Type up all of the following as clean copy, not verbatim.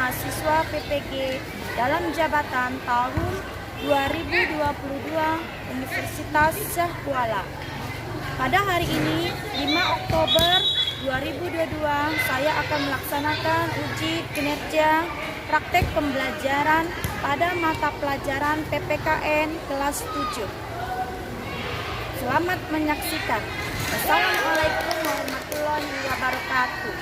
mahasiswa PPG dalam jabatan tahun 2022 Universitas Syah Kuala. Pada hari ini, 5 Oktober 2022, saya akan melaksanakan uji kinerja praktek pembelajaran pada mata pelajaran PPKN kelas 7. Selamat menyaksikan. Assalamualaikum warahmatullahi wabarakatuh.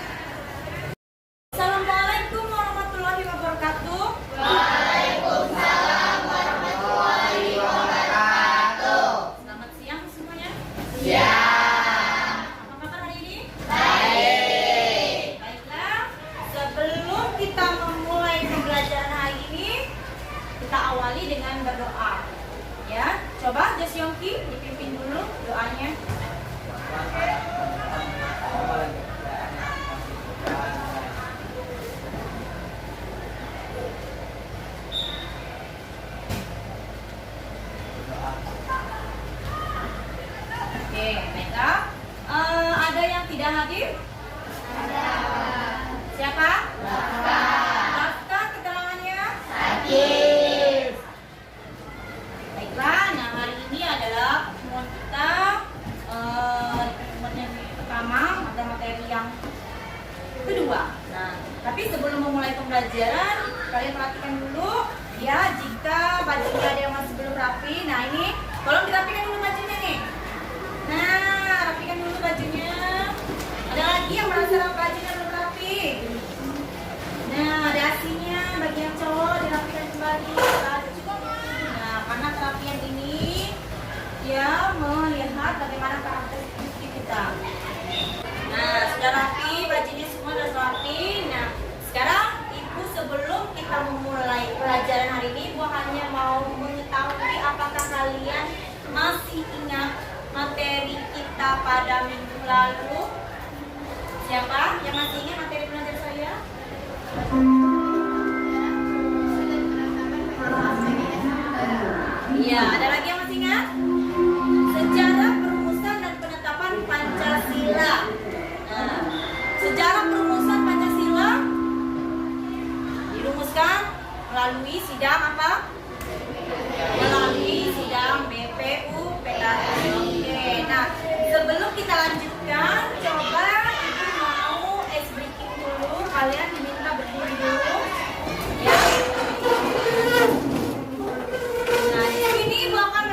Assalamualaikum warahmatullahi wabarakatuh. Waalaikumsalam warahmatullahi wabarakatuh. Selamat siang semuanya. Siang. Apa kabar hari ini? Baik. Baiklah, sebelum kita memulai pembelajaran hari ini, kita awali dengan berdoa. Ya, coba Jas Yongki dipimpin dulu doanya. Oke, baiklah. Ada yang tidak hadir? Ada. Siapa? Rafka. Rafka, keterangannya? Sakit. Baiklah, nah hari ini adalah pertemuan kita pertemuan yang pertama, materi yang kedua. Nah, tapi sebelum memulai pembelajaran, kalian perhatikan dulu ya, jika bajunya ada yang masih belum rapi. Nah, ini tolong dirapikan dulu bajunya nih. Nah, rapikan dulu bajunya. Ada lagi yang merasa bajunya belum rapi? Nah, dasinya bagi yang cowok dirapikan kembali. Nah, karena kerapian ini dia melihat bagaimana karakteristik kita. Nah, sudah rapi, bajunya semua sudah rapi. Nah, sekarang Ibu sebelum kita memulai pelajaran hari ini, Ibu hanya mau mengetahui apakah kalian masih ingat materi kita pada minggu lalu? Siapa yang masih ingat materi pelajaran saya? Iya, ada lagi yang masih ingat? Sejarah perumusan dan penetapan Pancasila. Nah, sejarah perumusan Pancasila dirumuskan melalui sidang apa? Melalui sidang BPUPKI. Oke, nah sebelum kita lanjutkan, coba Ibu mau ice breaking dulu. Kalian diminta berdiri dulu. Ya. Nah, di sini Ibu akan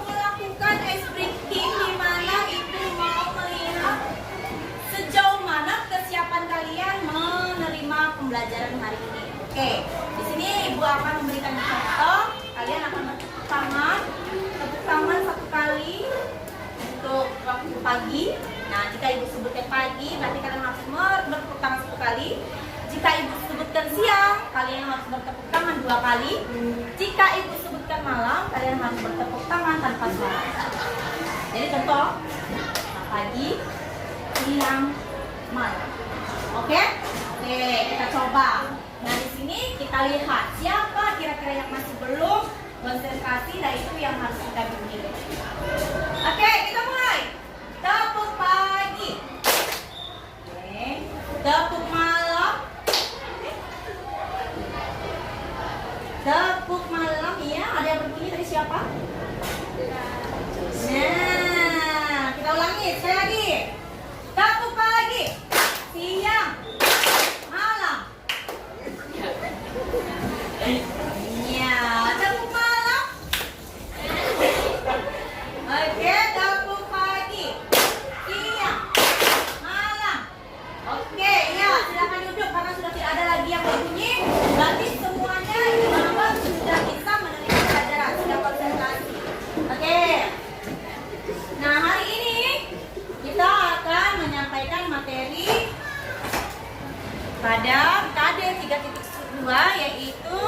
melakukan ice breaking, di mana Ibu mau melihat sejauh mana kesiapan kalian menerima pembelajaran hari ini. Oke, di sini Ibu akan memberikan contoh. Kalian akan tepuk tangan satu kali untuk waktu pagi. Nah, jika Ibu sebutkan pagi, berarti kalian harus bertepuk tangan satu kali. Jika Ibu sebutkan siang, kalian harus bertepuk tangan 2 kali. Jika Ibu sebutkan malam, kalian harus bertepuk tangan tanpa suara. Jadi contoh, pagi, siang, malam. Oke? Oke, kita coba. Nah, di sini kita lihat siapa kira-kira yang masih belum konsentrasi, dan itu yang harus kita bimbing. Oke, kita mulai. Tepuk pagi. Oke. Tepuk malam. Tepuk malam, iya. Ada yang berbunyi dari siapa? Nah, kita ulangi. Sekali lagi. Tepuk pagi, siang, malam. Iya, tepuk malam. Oke, tepuk pagi, siang, malam. Oke, ya, silakan duduk karena sudah tidak ada lagi yang berbunyi. Berarti semuanya Ibu sudah bisa menerima pelajaran, sudah konsentrasi. Oke. Nah, hari ini kita akan menyampaikan materi pada KD 3.2, yaitu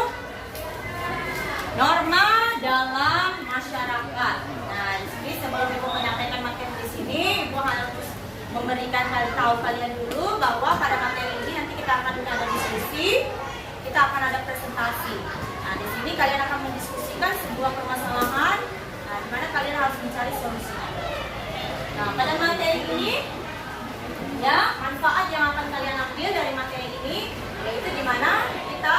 norma dalam masyarakat. Nah, di sini sebelum Ibu menyampaikan materi di sini, Ibu harus memberikan tahu kalian dulu bahwa pada materi ini nanti kita akan ada diskusi, kita akan ada presentasi. Nah, di sini kalian akan mendiskusikan sebuah permasalahan, nah, di mana kalian harus mencari solusinya. Nah, pada materi ini, ya, manfaat yang akan kalian ambil dari materi ini, yaitu di mana kita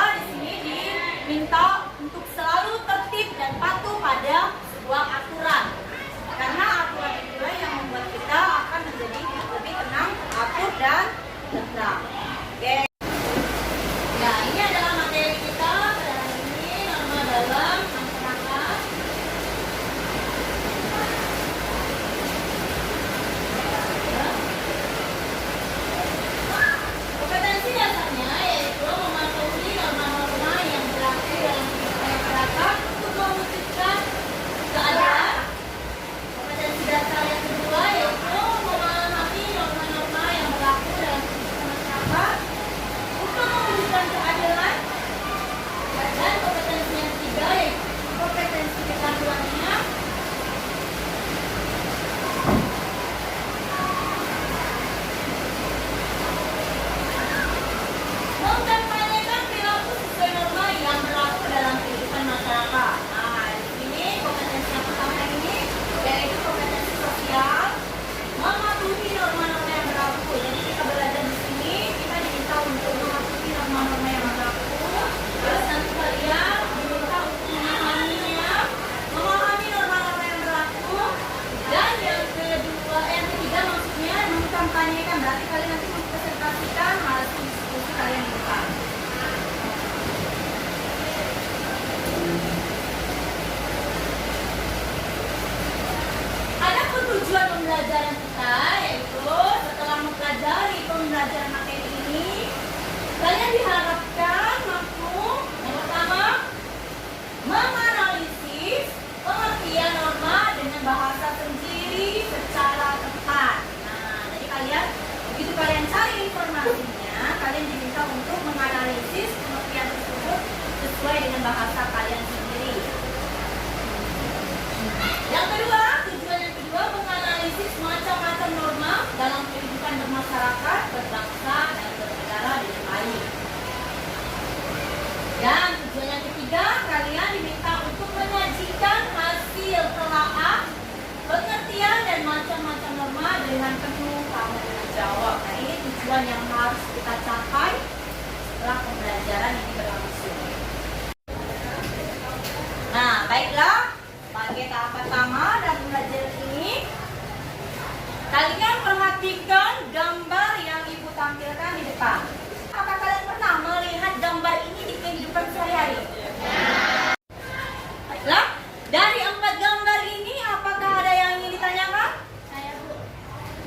pembelajaran ini berlangsung. Nah, baiklah. Sebagai tahap pertama dalam belajar ini, kalian perhatikan gambar yang Ibu tampilkan di depan. Apakah kalian pernah melihat gambar ini di kehidupan sehari-hari? Baiklah, dari 4 gambar ini, apakah ada yang ingin ditanyakan? Saya Bu.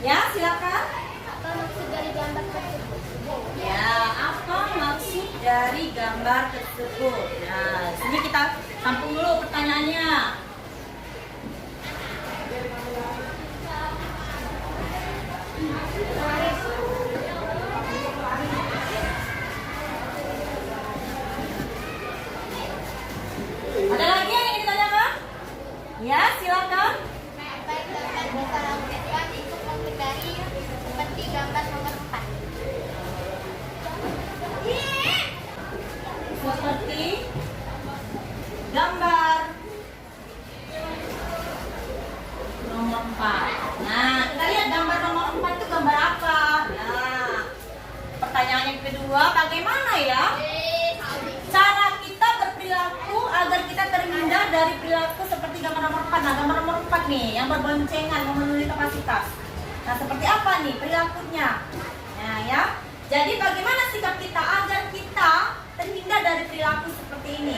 Ya, silakan. Apa maksud dari gambar tersebut? Ya, apa maksud dari gambar tersebut? Nah, sini kita tampung dulu pertanyaannya. Ada lagi yang ingin ditanyakan? Ya, silakan. Apa gambar bisa lakukan untuk menghindari seperti gambar nomor 4? Seperti gambar nomor 4. Nah, kita lihat gambar nomor 4 itu gambar apa? Nah, pertanyaan yang kedua, bagaimana ya cara kita berperilaku agar kita terhindar dari perilaku seperti gambar nomor 4? Nah, gambar nomor 4 nih, yang berboncengan memenuhi kapasitas. Nah, seperti apa nih perilakunya? Nah, ya. Jadi bagaimana sikap kita agar kita terhindar dari perilaku seperti ini?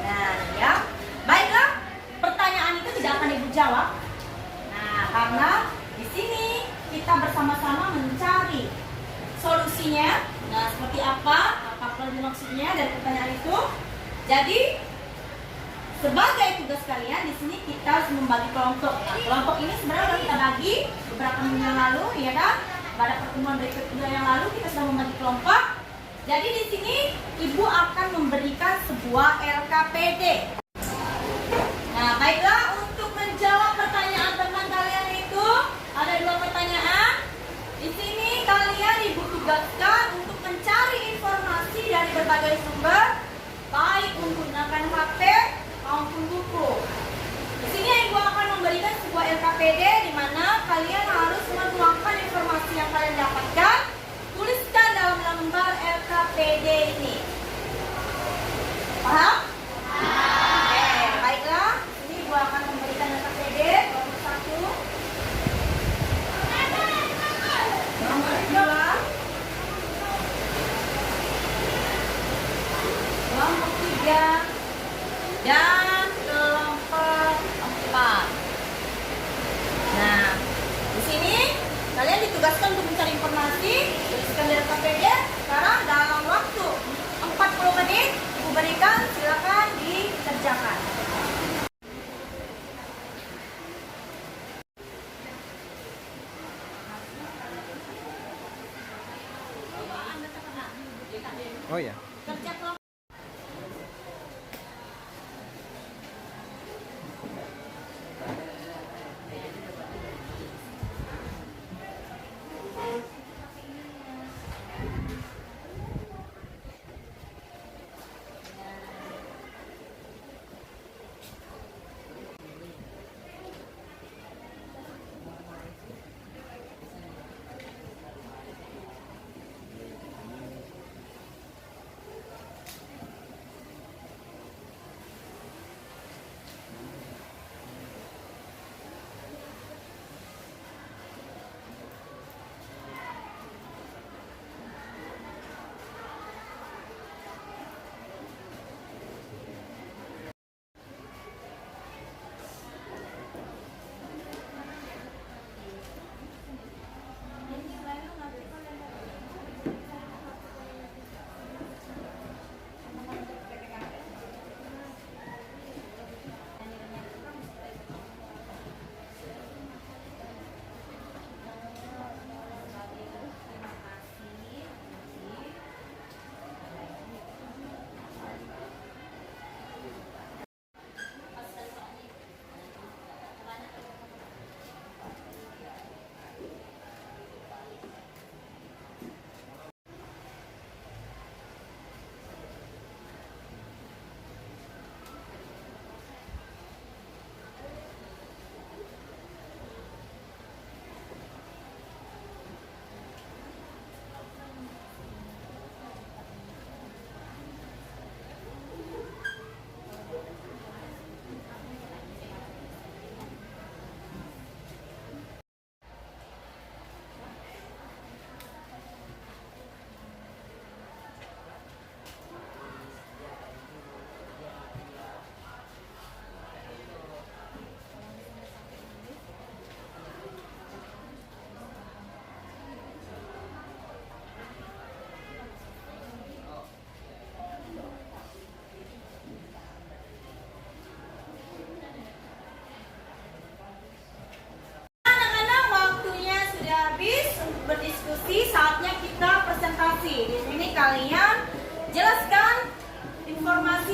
Nah, ya. Baiklah, pertanyaan itu tidak akan Ibu jawab. Nah, karena di sini kita bersama-sama mencari solusinya. Nah, seperti apa? Apa maksudnya dari pertanyaan itu? Jadi, sebagai tugas kalian di sini kita harus membagi kelompok. Nah, kelompok ini sebenarnya sudah kita bagi beberapa minggu yang lalu, ya kan? Pada pertemuan berikutnya yang lalu kita sudah membagi kelompok. Jadi di sini Ibu akan memberikan sebuah LKPD. Nah, baiklah, untuk menjawab pertanyaan teman kalian itu ada 2 pertanyaan. Di sini kalian Ibu tugaskan untuk mencari informasi dari berbagai sumber, baik menggunakan HP maupun buku. Di sini Ibu akan memberikan sebuah LKPD di mana kalian harus menuangkan informasi yang kalian dapatkan, tuliskan dalam lembar LKPD ini. Paham? Oke, baiklah. Ini Ibu akan memberikan LKPD nomor 1, nomor 2, kelompok 3, dan kelompok 4. Nah, di sini kalian ditugaskan untuk mencari informasi, tuliskan di LKPD. Sekarang dalam waktu 40 menit Ibu berikan, silakan dikerjakan. Oh ya. Kerja kelompok.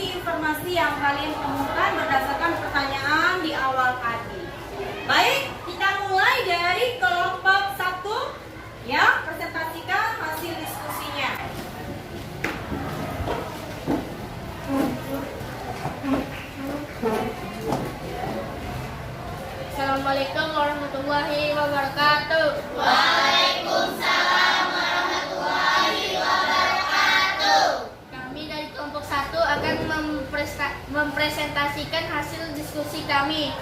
informasi yang kalian temukan berdasarkan pertanyaan di awal tadi. Baik, kita mulai dari kelompok 1. Ya, presentasikan hasil diskusinya. Assalamualaikum warahmatullahi wabarakatuh. Waalaikumsalam warahmatullahi wabarakatuh. Kami dari kelompok 1 akan mempresentasikan hasil diskusi kami.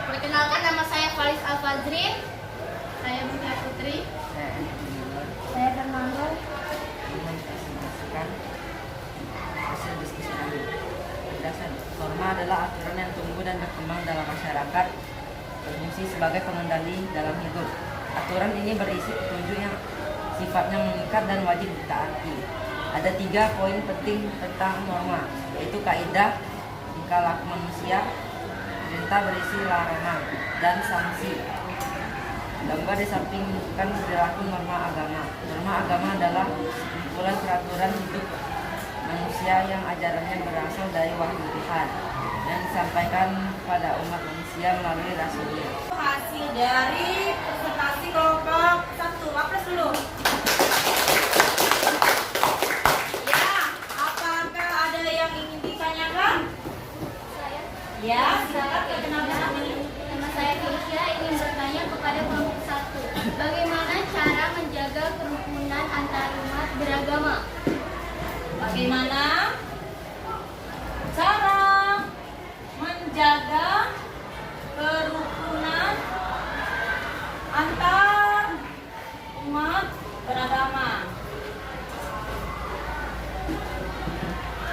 Perkenalkan, nama saya Faris Al-Fazrin. Saya Buya Putri. Saya Fernando. Mempresentasikan hasil diskusi kami. Penjelasan. Norma adalah aturan yang tumbuh dan berkembang dalam masyarakat, berfungsi sebagai pengendali dalam hidup. Aturan ini berisi petunjuk yang sifatnya mengikat dan wajib ditaati. Ada 3 poin penting tentang norma, yaitu kaidah, tingkah laku manusia, perintah berisi larangan, dan sanksi. Gambar di samping menunjukkan perilaku norma agama. Norma agama adalah kumpulan peraturan hidup manusia yang ajarannya berasal dari wahyu Tuhan yang disampaikan kepada umat manusia melalui rasulnya. Hasil dari presentasi kelompok 1. Apres dulu. Ya, apakah ada yang ingin ditanyakan? Ya, silakan perkenalkan. Nama saya Keisha, ingin bertanya kepada kelompok 1. Bagaimana cara menjaga kerukunan antar umat beragama? Bagaimana cara menjaga kerukunan antar umat beragama?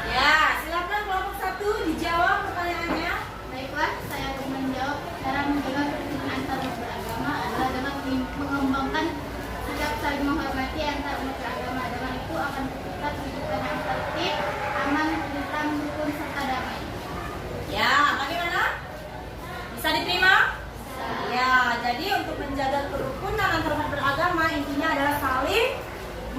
Ya, silakan kelompok 1 dijawab pertanyaannya. Baiklah, saya akan menjawab. Cara menjaga kerukunan antar umat beragama adalah dengan mengembangkan sikap saling menghormati antar umat beragama. Dengan itu akan tercipta kehidupan yang tertib, aman, tentram, rukun, serta damai. Ya, bagaimana? Bisa diterima? Ya, jadi untuk menjaga kerukunan antar umat beragama intinya adalah saling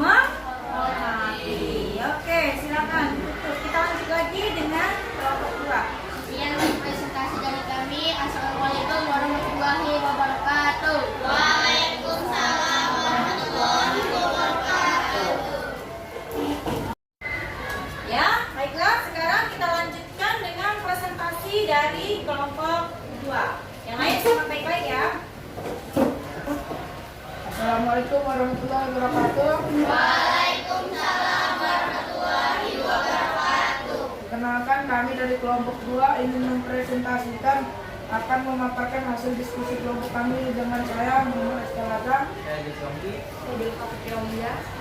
menghormati. Oke, silakan tutup. Kita lanjut lagi dengan kelompok 2. Sekian presentasi dari kami. Assalamualaikum warahmatullahi wabarakatuh. Waalaikumsalam warahmatullahi wabarakatuh. Ya, baiklah. Sekarang kita lanjutkan dengan presentasi dari kelompok 2. Yang lain sama baik-baik ya. Assalamualaikum warahmatullahi wabarakatuh. Waalaikumsalam warahmatullahi wabarakatuh. Perkenalkan, kami dari kelompok 2 ingin mempresentasikan akan memaparkan hasil diskusi kelompok kami dengan saya Muhammad Estelada. Saya Disongki.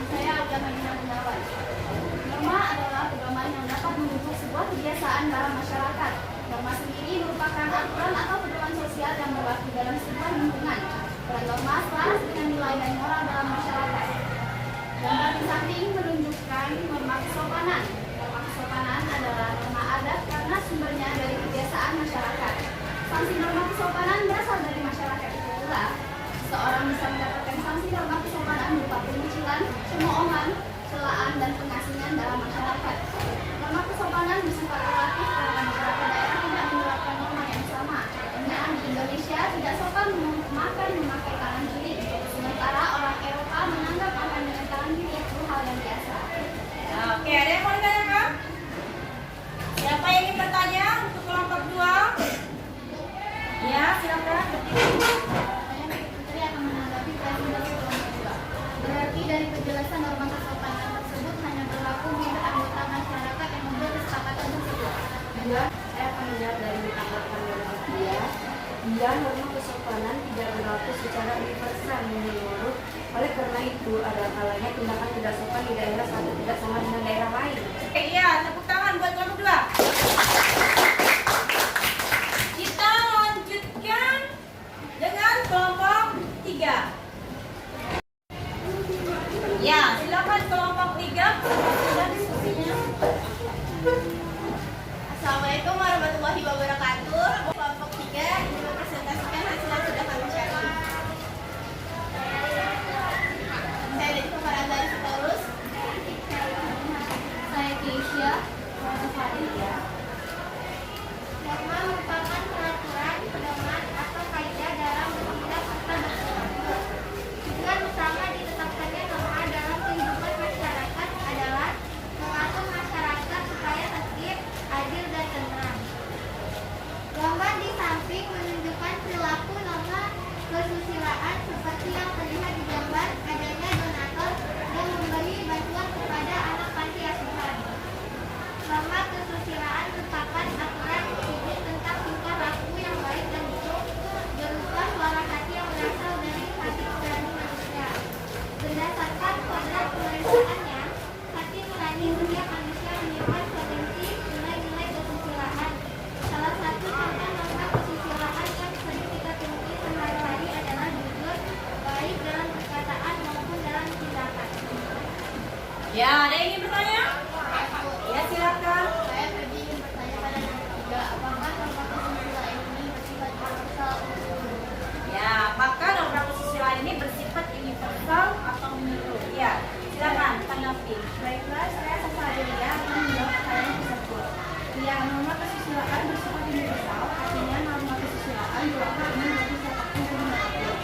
Saya Agama Gunawan. Norma adalah pedoman yang dapat membentuk sebuah kebiasaan dalam masyarakat. Norma sendiri merupakan aturan atau pedoman sosial yang berlaku dalam sebuah lingkungan. Peran norma selaras dengan nilai dan moral dalam masyarakat. Gambar di samping menunjukkan norma kesopanan. Norma kesopanan adalah norma adat karena sumbernya dari kebiasaan masyarakat. Sanksi norma kesopanan berasal dari masyarakat itu pula. Seorang bisa mendapatkan sanksi norma kesopanan berupa pengucilan, cemoohan, celaan, dan pengasingan dalam masyarakat. Norma kesopanan bersifat relatif karena beberapa daerah tidak menerapkan norma yang sama. Contohnya di Indonesia tidak sopan makan memakai tangan kiri, sementara orang Eropa menganggap makan dengan tangan kiri itu hal yang biasa. Oke, ada yang mau ditanyakan? Siapa yang ingin bertanya untuk kelompok 2? Ya, silakan. Saya Putri akan menanggapi presentasi kelompok 2. Berarti dari penjelasan norma kesopanan tersebut hanya berlaku bagi anggota masyarakat yang membuat kesepakatan tersebut. Kedua, saya akan menjawab dari tanggapan kelompok dia. Dia norma kesopanan tidak berlaku secara universal menyeluruh. Oleh karena itu, ada kalanya tindakan tidak sopan di daerah satu tidak sama dengan daerah lain. Oke, iya, tepuk tangan buat kelompok 2. Kita lanjutkan dengan kelompok 3. Ya, silakan kelompok 3 presentasikan diskusinya. Assalamualaikum warahmatullahi wabarakatuh. Kelompok 3 ingin mempresentasikan hasil yang sudah kami cari. Saya dari Faranda Sitorus. Saya Keisha. Saya Fadia. Norma merupakan peraturan, pedoman, atau kaidah dalam bertindak serta berperilaku. Tujuan utama ditetapkannya norma dalam kehidupan masyarakat adalah mengatur masyarakat supaya tertib, adil, dan tenang. Gambar di samping menunjukkan perilaku norma kesusilaan seperti yang terlihat di gambar adanya donatur yang memberi bantuan kepada anak panti asuhan. Norma kesusilaan merupakan aturan hidup tentang tingkah laku yang baik dan buruk berupa suara hati yang berasal dari hati nurani manusia. Berdasarkan kodrat pemeriksaannya, hati nurani setiap manusia menyimpan potensi nilai-nilai kesusilaan. Salah satu contoh norma kesusilaan yang sering kita temui sehari-hari adalah jujur, baik dalam perkataan maupun dalam tindakan. Ya, ada yang ingin bertanya? Ya, silakan. Saya tadi ingin bertanya pada yang ketiga, apakah norma kesusilaan ini bersifat universal? Ya, apakah norma kesusilaan ini bersifat universal atau menyeluruh? Ya, silakan tanggapi. Baiklah, saya Sasa Adelia akan menjawab pertanyaan tersebut. Ya, norma kesusilaan bersifat universal, artinya norma kesusilaan dilakukan ini bagi siapapun yang mengatur.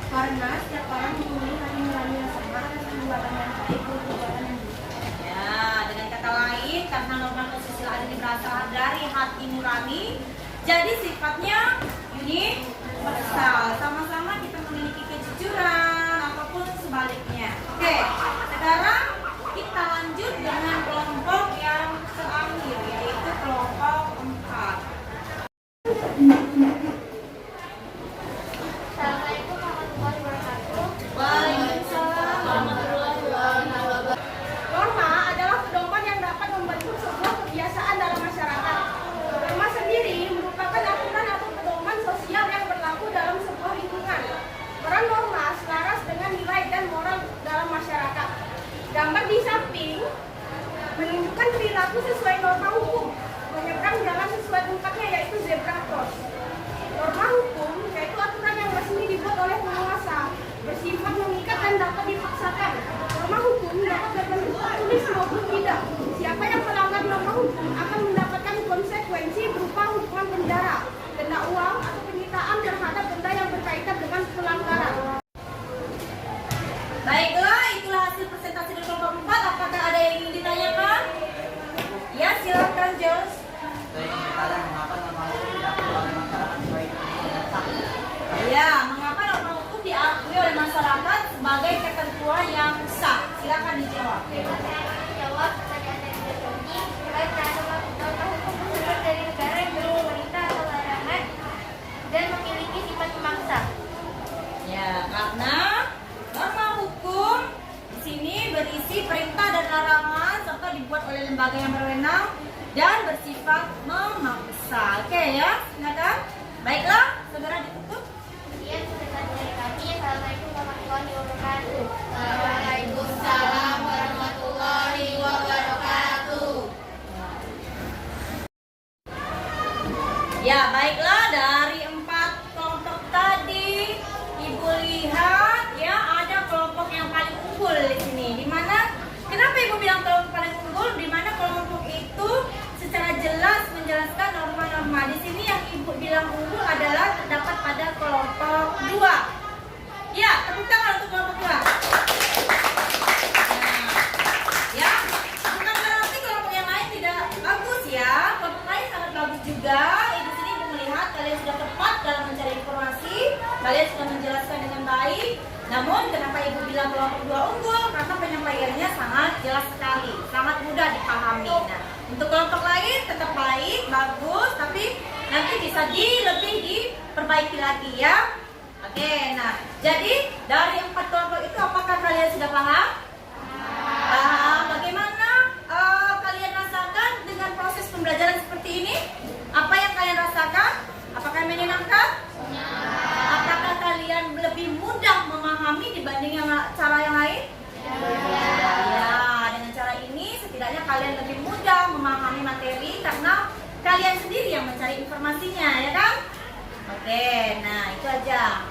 Karena setiap orang mempunyai hati nurani yang sama atas perbuatan yang baik dan perbuatan yang buruk. Ya, dengan kata lain, karena norma kesusilaan ini berasal dari hati nurani, jadi sifatnya universal. Sama-sama kita memiliki kejujuran ataupun sebaliknya. Oke, sekarang kita lanjut dengan kelompok yang terakhir, yaitu kelompok 4. Assalamualaikum warahmatullahi wabarakatuh. Waalaikumsalam warahmatullahi wabarakatuh. Norma adalah pedoman yang dapat membentuk sebuah kebiasaan dalam masyarakat. Norma sendiri merupakan aturan atau pedoman sosial yang berlaku dalam sebuah lingkungan. Peran norma selaras dengan nilai dan moral dalam masyarakat. Gambar di samping menunjukkan perilaku sesuai norma hukum, menyeberang jalan sesuai tempatnya yaitu zebra cross. Norma hukum yaitu aturan yang resmi dibuat oleh penguasa, bersifat mengikat dan dapat dipaksakan. Norma hukum dapat berbentuk tertulis maupun tidak. Siapa yang melanggar norma hukum akan mendapatkan konsekuensi berupa hukuman penjara, denda uang, atau penyitaan terhadap benda yang berkaitan dengan pelanggaran. Baiklah, itulah hasil presentasi dari kelompok 4. Apakah ada yang ingin ditanyakan? Ya, silakan Jos. Saya ingin bertanya mengapa norma hukum diakui oleh masyarakat sebagai ketentuan yang sah? Ya, mengapa norma hukum diakui oleh masyarakat sebagai ketentuan yang sah? Silakan dijawab. Saya akan menjawab pertanyaan dari Joni. Karena norma hukum bersumber dari negara yang berpemerintah atau larangan dan memiliki sifat memaksa. Ya, karena norma hukum di sini berisi perintah dan larangan serta dibuat oleh lembaga yang berwenang dan bersifat memaksa. Oke ya, silakan. Baiklah, segera ditutup. Sekian presentasi dari kami. Assalamualaikum warahmatullahi wabarakatuh. Waalaikumsalam warahmatullahi wabarakatuh. Ya, baiklah, dari 4 kelompok tadi Ibu lihat ya ada kelompok yang paling unggul di sini. Di mana? Kenapa Ibu bilang kelompok paling unggul? Di mana kelompok itu secara jelas menjelaskan norma-norma. Di sini yang Ibu bilang unggul adalah terdapat pada kelompok 2. Ya, tepuk tangan untuk kelompok 2. Ya, bukan berarti kelompok yang lain tidak bagus ya. Kelompok lain sangat bagus juga. Di sini Ibu melihat kalian sudah tepat dalam mencari informasi, kalian sudah menjelaskan dengan baik. Namun kenapa Ibu bilang kelompok 2 unggul? Karena penyampaiannya sangat jelas sekali, sangat mudah dipahami. Nah, untuk kelompok lain tetap baik, bagus, tapi nanti bisa lebih diperbaiki lagi ya. Oke, nah jadi dari 4 kelompok itu apakah kalian sudah paham? Bagaimana kalian rasakan dengan proses pembelajaran seperti ini? Apa yang kalian rasakan? Apakah menyenangkan? Apakah kalian lebih mudah memahami dibanding cara yang lain? Ya, dengan cara ini setidaknya kalian lebih mudah memahami materi karena kalian sendiri yang mencari informasinya, ya kan? Oke, nah itu aja.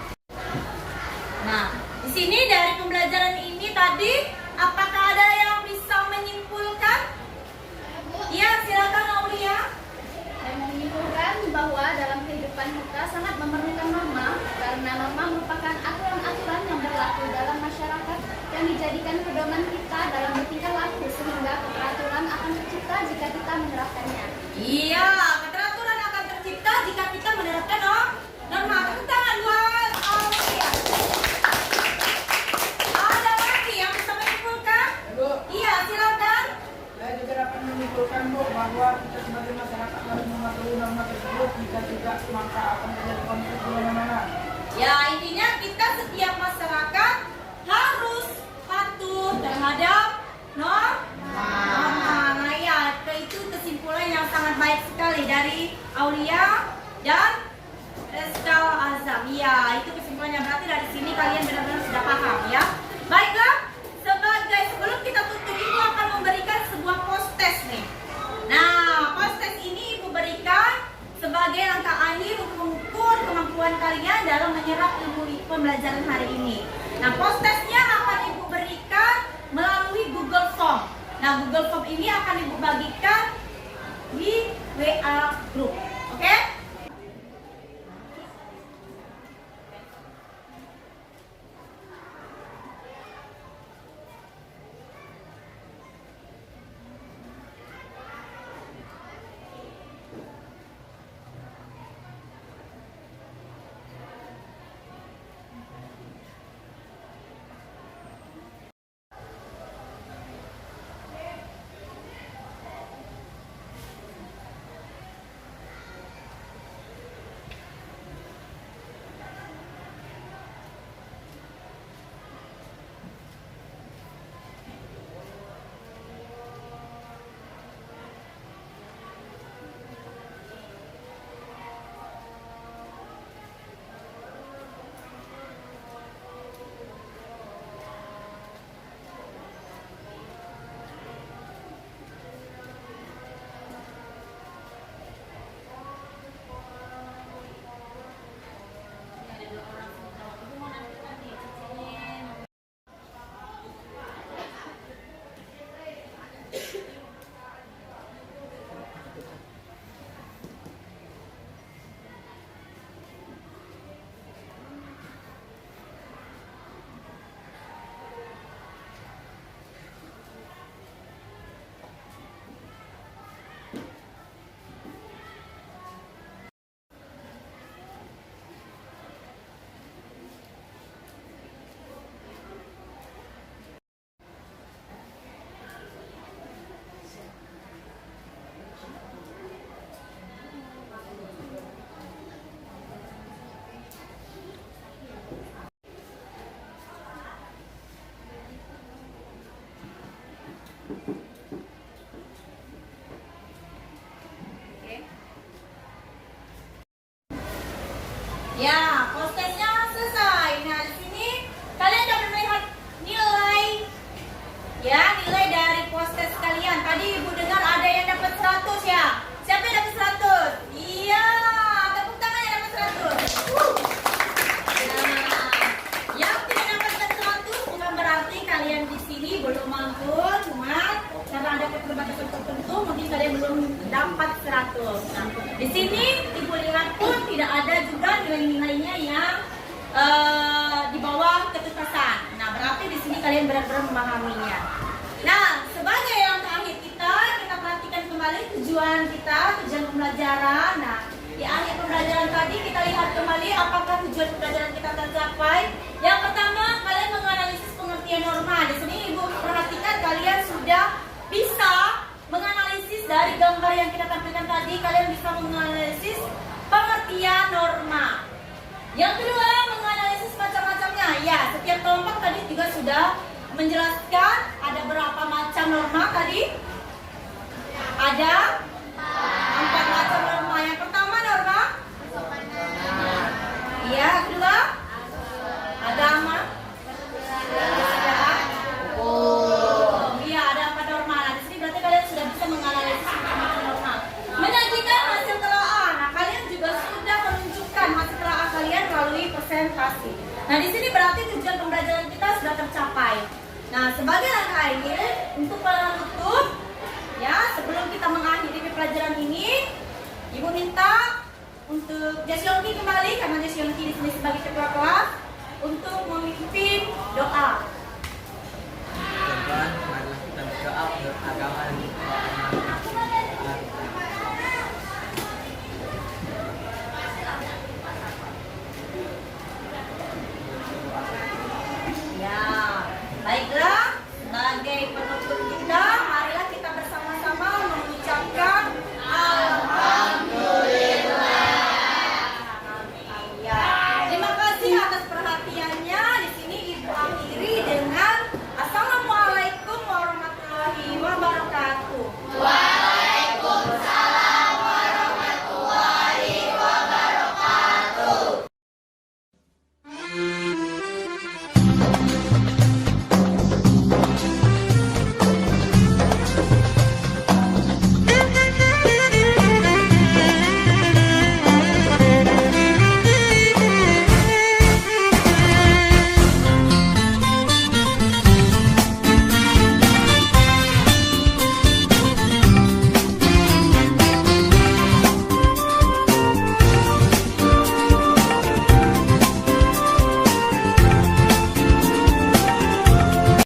Nah, di sini dari pembelajaran ini tadi, apakah ada yang bisa menyimpulkan? Iya, silakan Aulia. Dan menyimpulkan dan muka sangat memerlukan norma karena norma merupakan aturan-aturan yang berlaku dalam masyarakat yang dijadikan pedoman kita dalam bertingkah laku sehingga keteraturan akan tercipta jika kita menerapkannya. Iya, keteraturan akan tercipta jika kita menerapkan norma. Tepuk tangan buat Aulia. Ada lagi yang bisa menyimpulkan? Bu, Iya, silakan. saya juga dapat menyimpulkan Bu bahwa kita sebagai masyarakat harus mematuhi norma tersebut. Jika tidak, maka akan terjadi konflik di mana-mana. Ya, intinya kita setiap masyarakat harus patuh terhadap norma. Nah, ya, itu kesimpulan yang sangat baik sekali dari Aulia dan Eskal Azam. Ya, itu kesimpulannya, berarti dari sini kalian benar-benar sudah paham ya. Baiklah, sebelum kita tutup, Ibu akan memberikan sebuah post-test nih. Nah, post-test ini Ibu berikan sebagai langkah akhir untuk mengukur kemampuan kalian dalam menyerap ilmu pembelajaran hari ini. Nah, post-testnya akan Ibu berikan melalui Google Form. Nah, Google Form ini akan Ibu bagikan di WA Group. Oke? Ya, post-testnya selesai. Nah, di sini kalian dapat melihat nilai, ya, nilai dari post-test kalian. Tadi Ibu dengar ada yang dapat 100 ya. Siapa yang dapat 100? Iya, tepuk tangan yang dapat 100. Nah, yang tidak dapat 100 bukan berarti kalian di sini belum mampu, cuma karena ada keterbatasan tertentu mungkin kalian belum dapat 100. Nah, di sini Ibu lihat pun tidak ada juga nilai-nilainya yang di bawah ketuntasan. Nah, berarti di sini kalian benar-benar memahaminya. Nah, sebagai yang terakhir kita perhatikan kembali tujuan kita, tujuan pembelajaran. Nah, di akhir pembelajaran tadi kita lihat kembali apakah tujuan pembelajaran kita tercapai. Yang pertama, kalian menganalisis pengertian norma. Di sini Ibu perhatikan kalian sudah bisa menganalisis dari gambar yang kita tampilkan tadi. Kalian bisa menganalisis pengertian norma. Yang kedua, menganalisis macam-macamnya. Ya, setiap kelompok tadi juga sudah menjelaskan ada berapa macam norma tadi. Ada 4 macam norma. Yang pertama norma. Iya, kedua agama. Iya, ada 4 norma. Nah, di sini berarti kalian sudah bisa menganalisis macam norma. Menyajikan hasil telaah. Nah, kalian juga sudah menunjukkan hasil telaah kalian melalui presentasi. Nah, di sini berarti tujuan pembelajaran kita sudah tercapai. Nah, sebagai langkah akhir untuk penutup, ya, sebelum kita mengakhiri pelajaran ini, Ibu minta untuk Jasyongki kembali karena Jasyongki di sini sebagai ketua kelas untuk memimpin doa. Teman-teman, marilah kita berdoa menurut agama dan